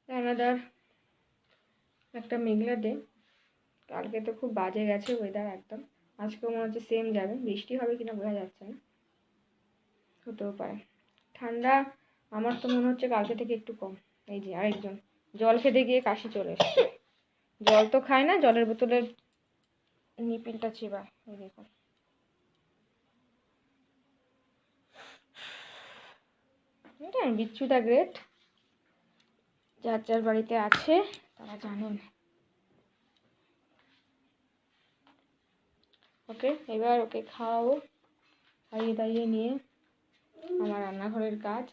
Another একটা মেঘলা day. কালকে তো খুব বাজে গেছে ওয়েদার একদম। আজকেও মনে হচ্ছে সেম যাবে, বৃষ্টি হবে কিনা বোঝা যাচ্ছে না, হতেও পারে। ঠান্ডা আমার তো মনে হচ্ছে কালকে থেকে একটু কম। এই যে আরেকজন জল খেতে গিয়ে কাশি চলে এসেছে। জল তো খায় না, জলের বোতলের নিপিলটা চিবা। এই দেখুন, এটা বিচ্ছু দা গ্রেট, যার যার বাড়িতে আছে তারা জানেন। ওকে, এবার ওকে খাওয়াবো। খাইয়ে দাইয়ে নিয়ে আমার রান্নাঘরের কাজ,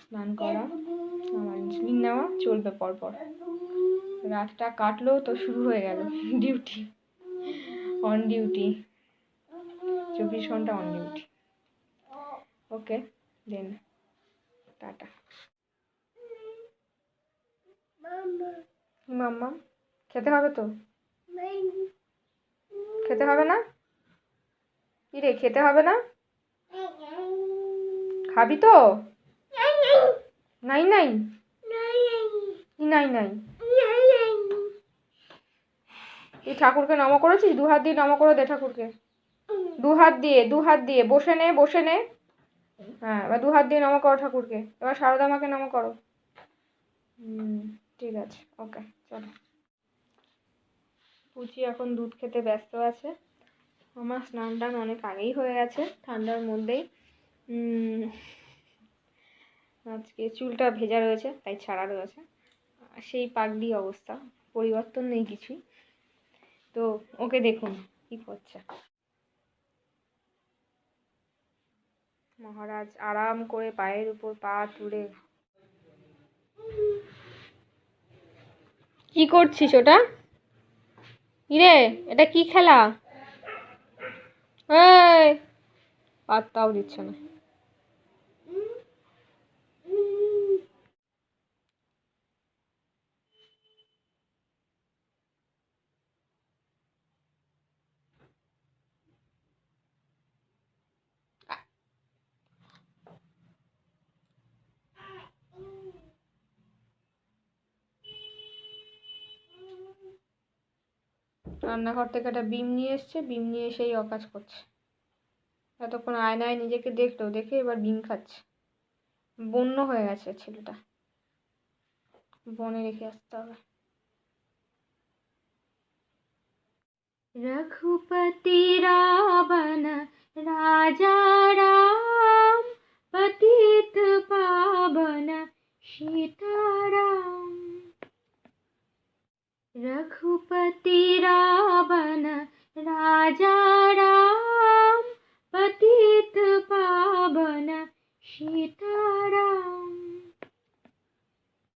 স্নান করা, আমার ইনসুলিন নেওয়া চলবে পরপর। রাতটা কাটলো তো শুরু হয়ে গেল ডিউটি, অন ডিউটি, 24 ঘন্টা on duty. Okay then, tata. Mamma খেতে হবে তো, খেতে হবে না? কি রে, খেতে হবে না? খাবি তো? নাই নাই নাই নাই। তুই ঠাকুরকে নমো করেছিস? 2 হাত দিয়ে নমো করে দে ঠাকুরকে। 2 হাত দিয়ে, 2 হাত দিয়ে বসে নে, বসে নে। হ্যাঁ, এবার 2 হাত দিয়ে নমো করো ঠাকুরকে। এবার সারদা মাকে নমো করো। ঠিক আছে, ওকে চলো। পুচি এখন দুধ খেতে ব্যস্ত আছে। আমার স্নান টান অনেক আগেই হয়ে গেছে, ঠান্ডার মধ্যেই। আজকে চুলটা ভেজা রয়েছে তাই ছাড়া রয়েছে, সেই পাগড়ি অবস্থা, পরিবর্তন নেই কিছুই। তো ওকে দেখুন কি করছে। মহারাজ আরাম করে পায়ের উপর পা তুলে। কি করছিস ওটা? ইরে, এটা কি খেলা? এই পাত্তাও দিচ্ছে না। রান্নাঘর থেকে একটা বিম নিয়ে এসছে, বিম নিয়ে এসেই অকাজ করছে। এতক্ষণ আয়নায় নিজেকে দেখলো, দেখে এবার বিম খাচ্ছে। বন্য হয়ে গেছে ছেলেটা, বনে রেখে আসতে হবে। रघुपति रावण राजा राम, पतित पावन सीताराम। रघुपति रावण राजा राम, पतित पावन सीता।